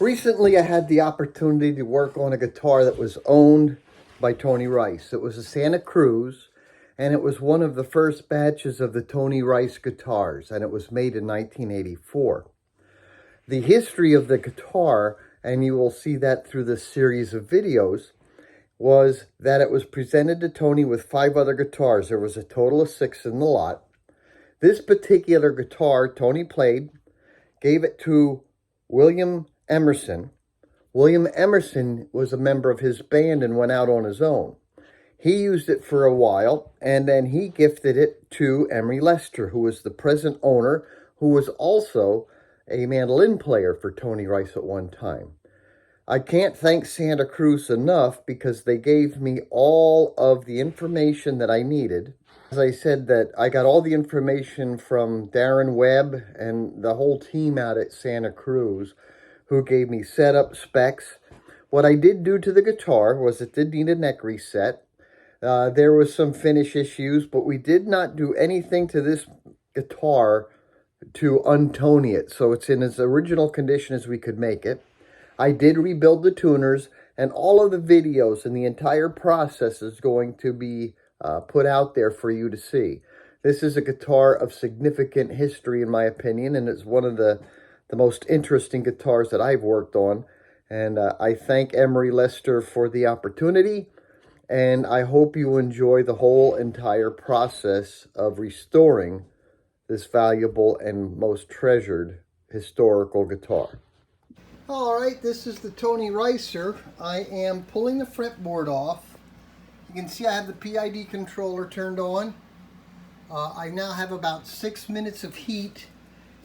Recently, I had the opportunity to work on a guitar that was owned by Tony Rice. It was a Santa Cruz, and it was one of the first batches of the Tony Rice guitars, and it was made in 1984. The history of the guitar, and you will see that through this series of videos, was that it was presented to Tony with 5 other guitars. There was a total of 6 in the lot. This particular guitar, Tony played, gave it to William Emerson. William Emerson was a member of his band and went out on his own. He used it for a while, and then he gifted it to Emery Lester, who was the present owner, who was also a mandolin player for Tony Rice at one time. I can't thank Santa Cruz enough because they gave me all of the information that I needed. As I said, that I got all the information from Darren Webb and the whole team out at Santa Cruz, who gave me setup specs. What I did do to the guitar was it did need a neck reset. There was some finish issues, but we did not do anything to this guitar to untone it. So it's in its original condition as we could make it. I did rebuild the tuners, and all of the videos and the entire process is going to be put out there for you to see. This is a guitar of significant history, in my opinion, and it's one of the most interesting guitars that I've worked on. And I thank Emery Lester for the opportunity, and I hope you enjoy the whole entire process of restoring this valuable and most treasured historical guitar. All right, this is the Tony Ricer. I am pulling the fretboard off. You can see I have the PID controller turned on. I now have about 6 minutes of heat,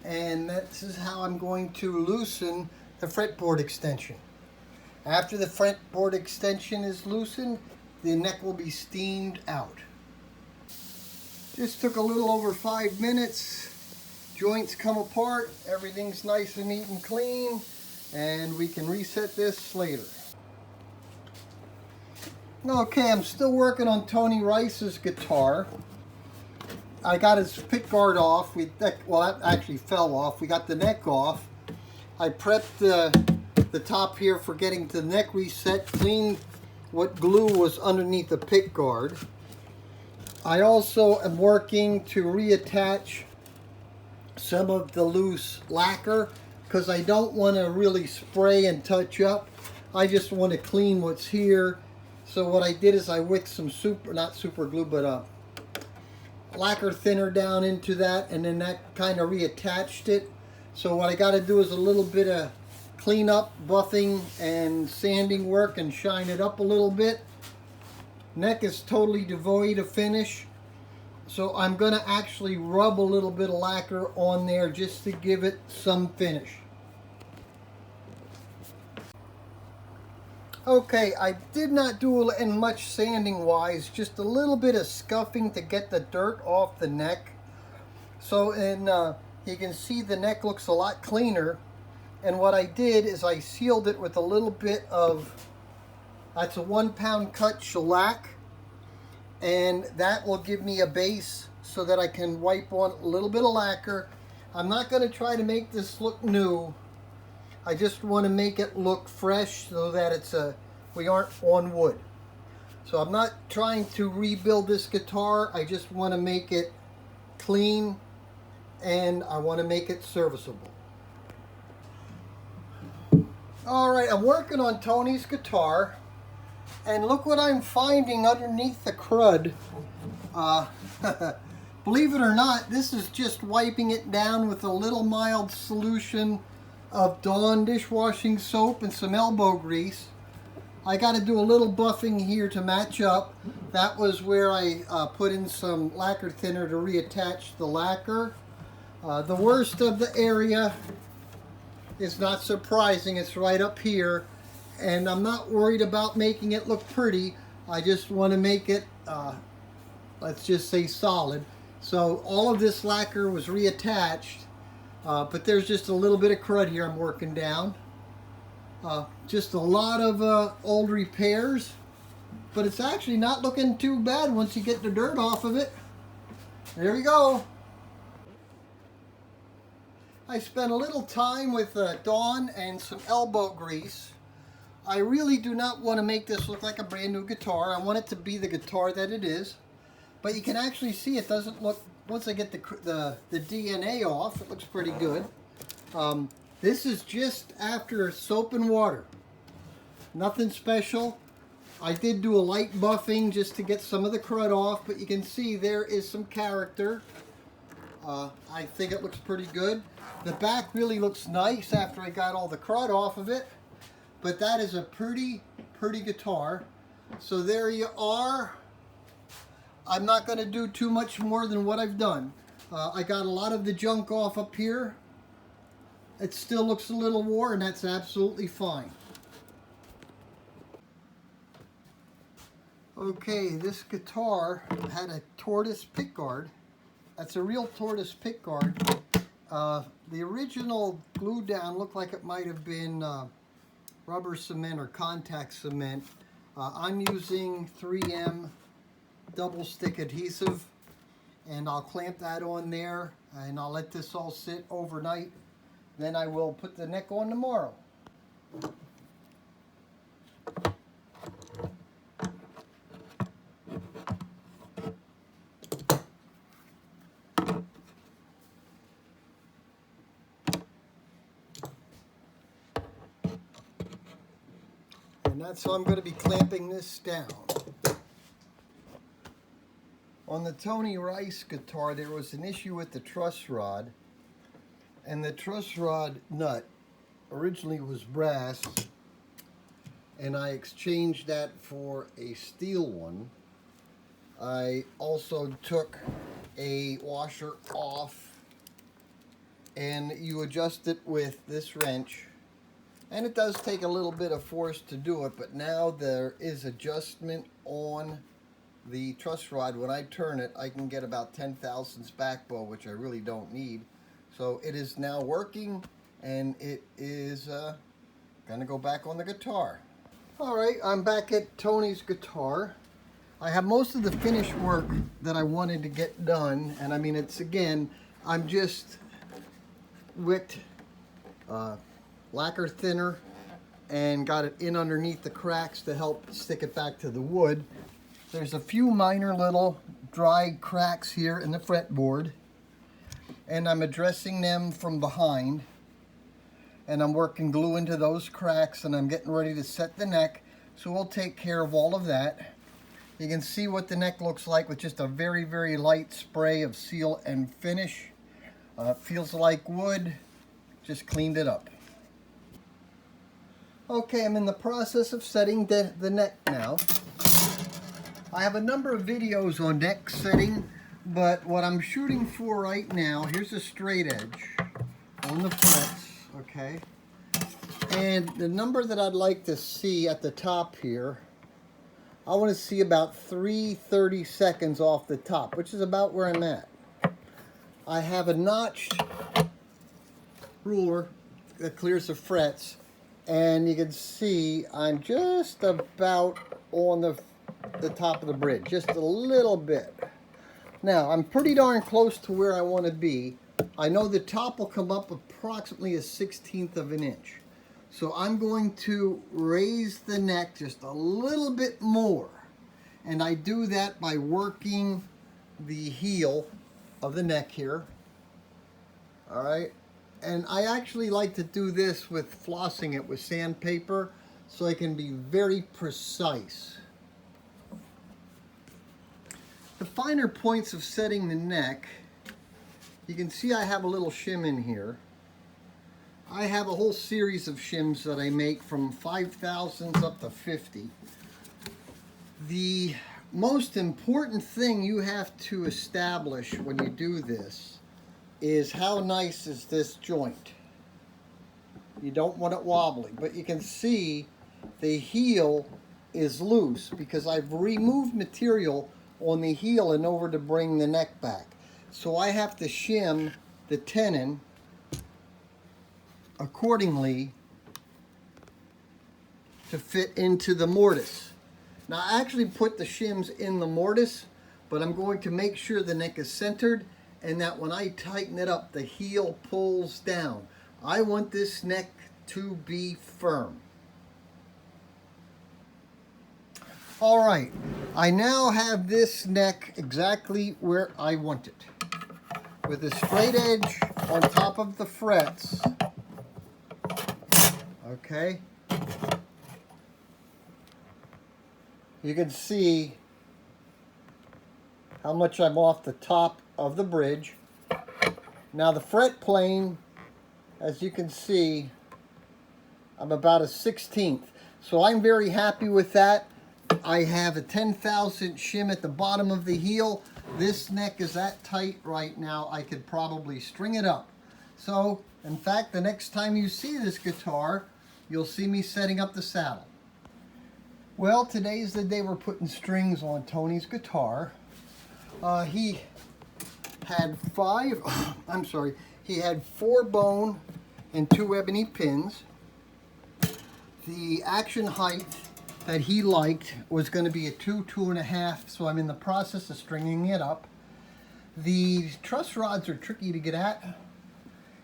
and this is how I'm going to loosen the fretboard extension. After the fretboard extension is loosened, the neck will be steamed out. Just took a little over 5 minutes. Joints come apart, everything's nice and neat and clean, and we can reset this later. Okay, I'm still working on Tony Rice's guitar. I got his pickguard off. Well, that actually fell off. We got the neck off. I prepped the top here for getting to the neck reset, cleaned what glue was underneath the pickguard. I also am working to reattach some of the loose lacquer because I don't want to really spray and touch up. I just want to clean what's here. So what I did is I wicked some not super glue, but lacquer thinner down into that, and then that kind of reattached it. So what I got to do is a little bit of cleanup, buffing, and sanding work and shine it up a little bit. Neck is totally devoid of finish. So I'm going to actually rub a little bit of lacquer on there just to give it some finish. Okay, I did not do much sanding wise, just a little bit of scuffing to get the dirt off the neck. So you can see the neck looks a lot cleaner. And what I did is I sealed it with a little bit of, that's a 1 pound cut shellac. And that will give me a base so that I can wipe on a little bit of lacquer. I'm not going to try to make this look new. I just want to make it look fresh so that we aren't on wood. So I'm not trying to rebuild this guitar. I just want to make it clean, and I want to make it serviceable. All right, I'm working on Tony's guitar, and look what I'm finding underneath the crud. Believe it or not, this is just wiping it down with a little mild solution of Dawn dishwashing soap and some elbow grease. I got to do a little buffing here to match up. That was where I put in some lacquer thinner to reattach the lacquer. The worst of the area is not surprising. It's right up here, and I'm not worried about making it look pretty. I just want to make it, let's just say, solid. So all of this lacquer was reattached. But there's just a little bit of crud here I'm working down. Just a lot of old repairs, but it's actually not looking too bad once you get the dirt off of it. There we go. I spent a little time with Dawn and some elbow grease. I really do not want to make this look like a brand new guitar. I want it to be the guitar that it is. But you can actually see it doesn't look, once I get the DNA off, it looks pretty good. This is just after soap and water. Nothing special. I did do a light buffing just to get some of the crud off, but you can see there is some character. I think it looks pretty good. The back really looks nice after I got all the crud off of it. But that is a pretty guitar. So there you are. I'm not going to do too much more than what I've done. I got a lot of the junk off up here. It still looks a little worn, and that's absolutely fine. Okay, this guitar had a tortoise pickguard. That's a real tortoise pickguard. The original glue down looked like it might have been rubber cement or contact cement. I'm using 3M double stick adhesive, and I'll clamp that on there, and I'll let this all sit overnight. Then I will put the neck on tomorrow. And that's how I'm going to be clamping this down. On the Tony Rice guitar, there was an issue with the truss rod. And the truss rod nut originally was brass, and I exchanged that for a steel one. I also took a washer off, and you adjust it with this wrench. And it does take a little bit of force to do it, but now there is adjustment on the truss rod. When I turn it, I can get about 10 thousandths back bow, which I really don't need. So it is now working, and it is gonna go back on the guitar. All right, I'm back at Tony's guitar. I have most of the finished work that I wanted to get done, and I mean, it's again, I'm just wicked lacquer thinner and got it in underneath the cracks to help stick it back to the wood. There's a few minor little dry cracks here in the fretboard, and I'm addressing them from behind, and I'm working glue into those cracks, and I'm getting ready to set the neck, so we'll take care of all of that. You can see what the neck looks like with just a very light spray of seal and finish. Feels like wood, just cleaned it up. Okay, I'm in the process of setting the neck now. I have a number of videos on neck setting, but what I'm shooting for right now, here's a straight edge on the frets, okay? And the number that I'd like to see at the top here, I want to see about 3/30 seconds off the top, which is about where I'm at. I have a notched ruler that clears the frets, and you can see I'm just about on the top of the bridge, just a little bit. Now, I'm pretty darn close to where I want to be. I know the top will come up approximately a 1/16 of an inch. So I'm going to raise the neck just a little bit more. And I do that by working the heel of the neck here. All right. And I actually like to do this with flossing it with sandpaper so I can be very precise. The finer points of setting the neck, you can see I have a little shim in here. I have a whole series of shims that I make from 5 thousandths up to 50. The most important thing you have to establish when you do this is how nice is this joint. You don't want it wobbly, but you can see the heel is loose because I've removed material on the heel in order to bring the neck back. So I have to shim the tenon accordingly to fit into the mortise. Now I actually put the shims in the mortise, but I'm going to make sure the neck is centered and that when I tighten it up, the heel pulls down. I want this neck to be firm. All right, I now have this neck exactly where I want it, with a straight edge on top of the frets. Okay. You can see how much I'm off the top of the bridge. Now the fret plane, as you can see, I'm about a 1/16. So I'm very happy with that. I have a 10,000 shim at the bottom of the heel. This neck is that tight right now, I could probably string it up. So, in fact, the next time you see this guitar, you'll see me setting up the saddle. Well, today's the day we're putting strings on Tony's guitar. He had he had 4 bone and 2 ebony pins. The action height that he liked was going to be a 2, 2.5, so I'm in the process of stringing it up. The truss rods are tricky to get at.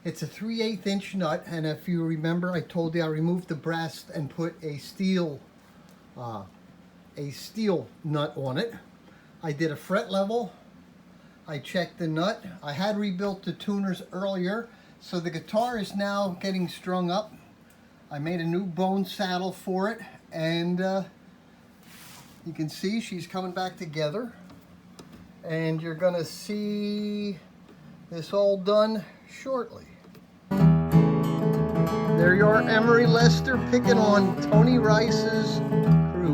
It's a 3/8 inch nut, and if you remember, I told you I removed the brass and put a steel nut on it. I did a fret level. I checked the nut. I had rebuilt the tuners earlier, so the guitar is now getting strung up. I made a new bone saddle for it, and you can see she's coming back together. And you're gonna see this all done shortly. There you are, Emery Lester picking on Tony Rice's Cruz.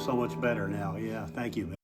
So much better now. Yeah, thank you.